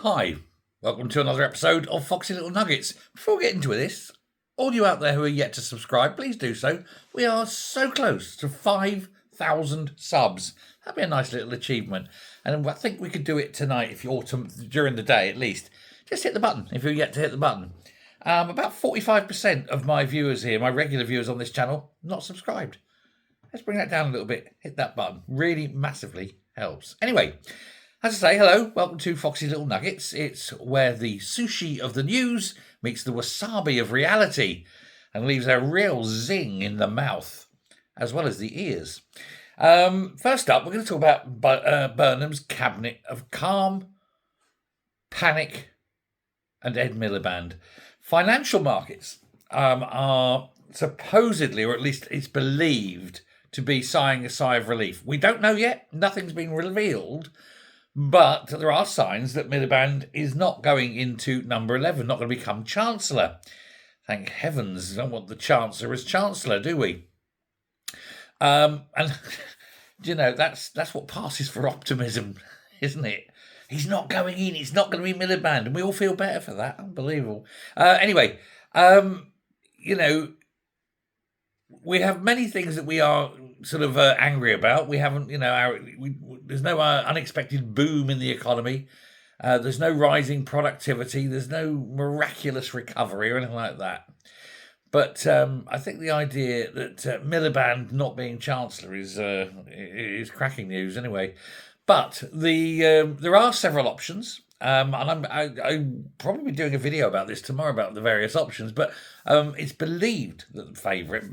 Hi, welcome to another episode of Foxy Little Nuggets. Before we get into this, all you out there who are yet to subscribe, please do so. We are so close to 5,000 subs. That'd be a nice little achievement. And I think we could do it tonight if you're during the day at least. Just hit the button if you're yet to hit the button. About 45% of my viewers here, my regular viewers on this channel, not subscribed. Let's bring that down a little bit. Hit that button. Really massively helps. Anyway, as I say, hello, welcome to Foxy Little Nuggets. It's where the sushi of the news meets the wasabi of reality and leaves a real zing in the mouth, as well as the ears. First up, we're going to talk about Burnham's cabinet of calm, panic, and Ed Miliband. Financial markets are supposedly, or at least it's believed, to be sighing a sigh of relief. We don't know yet. Nothing's been revealed. But there are signs that Miliband is not going into number 11, not going to become Chancellor. Thank heavens, we don't want the Chancellor as Chancellor, do we? And, you know, that's what passes for optimism, isn't it? He's not going in, it's not going to be Miliband, and we all feel better for that. Unbelievable. Anyway, you know, we have many things that we are sort of angry about. We haven't, you know, there's no unexpected boom in the economy. There's no rising productivity. There's no miraculous recovery or anything like that. But I think the idea that Miliband not being Chancellor is cracking news anyway. But there are several options. And I'll probably be doing a video about this tomorrow about the various options. But it's believed that the favourite,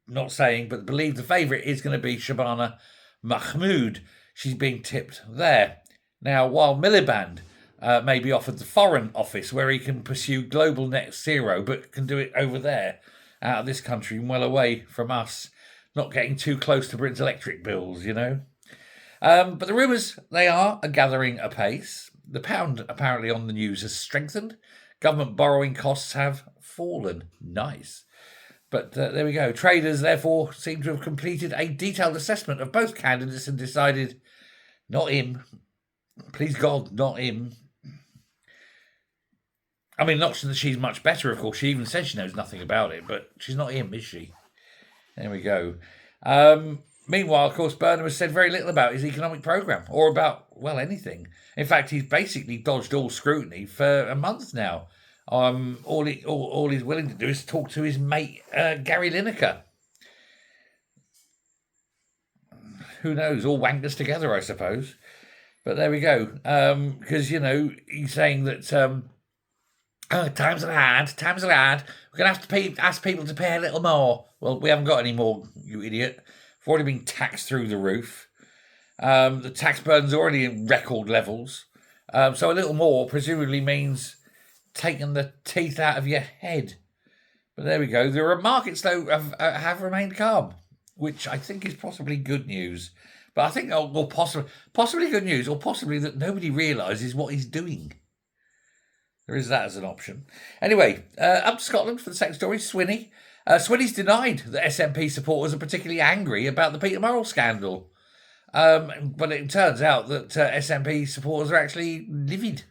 not saying, but believed the favourite is going to be Shabana Mahmood. She's being tipped there. Now, while Miliband may be offered the Foreign Office, where he can pursue global net zero, but can do it over there, out of this country, well away from us, not getting too close to Britain's electric bills, you know. But the rumours, they are gathering apace. The pound apparently on the news has strengthened. Government borrowing costs have fallen. Nice. But there we go. Traders, therefore, seem to have completed a detailed assessment of both candidates and decided, not him. Please God, not him. I mean, not that she's much better, of course. She even said she knows nothing about it, but she's not him, is she? There we go. Meanwhile, of course, Burnham has said very little about his economic programme or about, well, anything. In fact, he's basically dodged all scrutiny for a month now. All he's willing to do is talk to his mate, Gary Lineker. Who knows? All wankers together, I suppose. But there we go. Because, you know, he's saying that times are hard. We're going to have to ask people to pay a little more. Well, we haven't got any more, you idiot. We've already been taxed through the roof. The tax burden's already in record levels. So a little more presumably means taking the teeth out of your head. But there we go. The markets, though, have remained calm, which I think is possibly good news. But I think, or possibly good news, or possibly that nobody realises what he's doing. There is that as an option. Anyway, up to Scotland for the second story, Swinney. Swinney's denied that SNP supporters are particularly angry about the Peter Murrell scandal. But it turns out that SNP supporters are actually livid.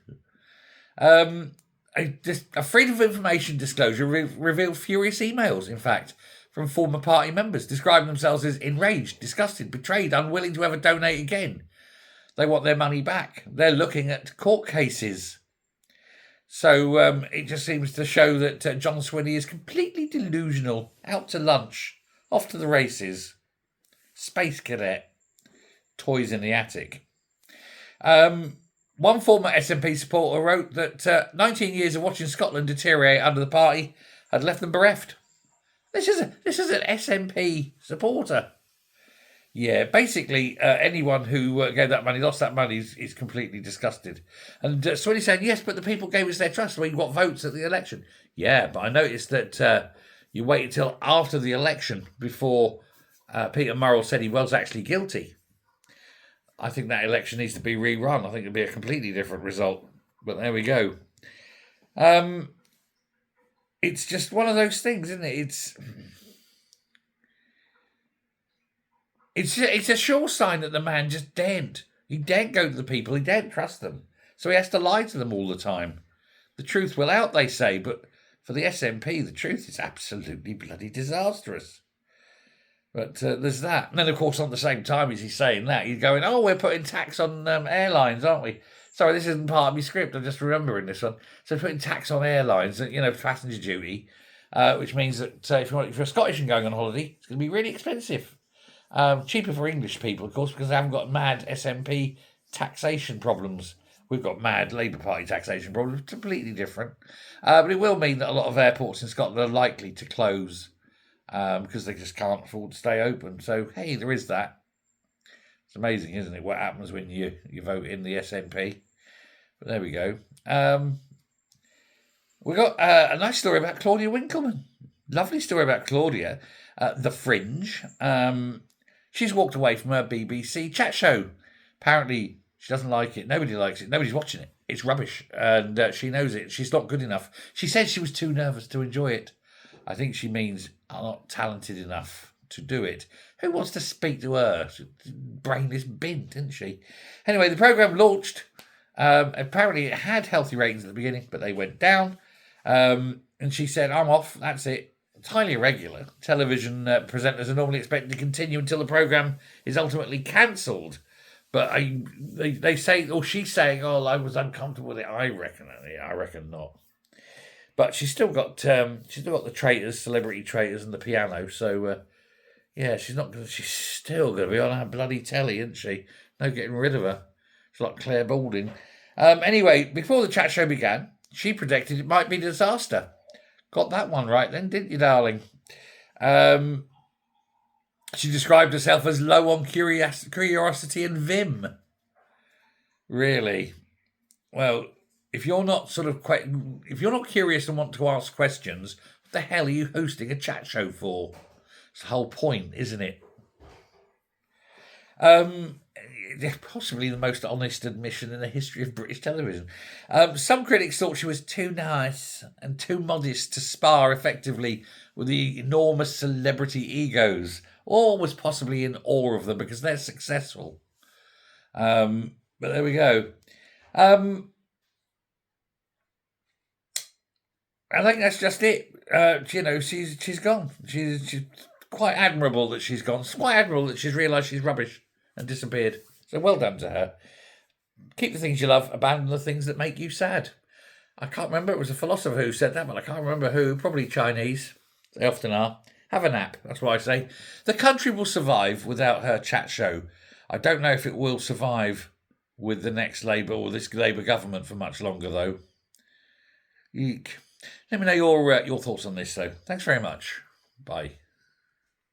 A Freedom of Information disclosure revealed furious emails, in fact, from former party members describing themselves as enraged, disgusted, betrayed, unwilling to ever donate again. They want their money back. They're looking at court cases. So it just seems to show that John Swinney is completely delusional, out to lunch, off to the races, space cadet, toys in the attic. One former SNP supporter wrote that 19 years of watching Scotland deteriorate under the party had left them bereft. This is an SNP supporter. Yeah, basically anyone who gave that money, lost that money, is completely disgusted. And Swinney saying, yes, but the people gave us their trust. We got votes at the election. Yeah, but I noticed that you wait until after the election before Peter Murrell said he was actually guilty. I think that election needs to be rerun. I think it'll be a completely different result. But there we go. It's just one of those things, isn't it? It's a sure sign that the man just daren't. He daren't go to the people. He daren't trust them. So he has to lie to them all the time. The truth will out, they say, but for the SNP, the truth is absolutely bloody disastrous. But there's that. And then, of course, at the same time as he's saying that, he's going, oh, we're putting tax on airlines, aren't we? Sorry, this isn't part of my script. I'm just remembering this one. So putting tax on airlines, passenger duty, which means that if you're Scottish and going on holiday, it's going to be really expensive. Cheaper for English people, of course, because they haven't got mad SNP taxation problems. We've got mad Labour Party taxation problems, completely different. But it will mean that a lot of airports in Scotland are likely to close because they just can't afford to stay open. So, hey, there is that. It's amazing, isn't it, what happens when you vote in the SNP. But there we go. We got a nice story about Claudia Winkleman. Lovely story about Claudia. The Fringe. She's walked away from her BBC chat show. Apparently, she doesn't like it. Nobody likes it. Nobody's watching it. It's rubbish. And she knows it. She's not good enough. She said she was too nervous to enjoy it. I think she means I'm not talented enough to do it. Who wants to speak to her? Brainless bin, didn't she? Anyway, the programme launched. Apparently, it had healthy ratings at the beginning, but they went down. And she said, I'm off. That's it. It's highly irregular. Television presenters are normally expected to continue until the programme is ultimately cancelled. But they say, or she's saying, oh, I was uncomfortable with it. I reckon not. But she's still got the traitors, celebrity traitors, and the piano. So yeah, she's still going to be on our bloody telly, isn't she? No getting rid of her. It's like Claire Balding. Anyway, before the chat show began, she predicted it might be a disaster. Got that one right then, didn't you, darling? She described herself as low on curiosity and vim. Really? Well, if you're not curious and want to ask questions, what the hell are you hosting a chat show for? It's the whole point, isn't it? Possibly the most honest admission in the history of British television. Some critics thought she was too nice and too modest to spar effectively with the enormous celebrity egos, or was possibly in awe of them because they're successful. But there we go. I think that's just it. She's gone. She's quite admirable that she's gone. It's quite admirable that she's realised she's rubbish and disappeared. So well done to her. Keep the things you love, abandon the things that make you sad. I can't remember. It was a philosopher who said that, but I can't remember who. Probably Chinese. They often are. Have a nap. That's what I say. The country will survive without her chat show. I don't know if it will survive with the next Labour or this Labour government for much longer, though. Eek. Let me know your thoughts on this, though. Thanks very much. Bye.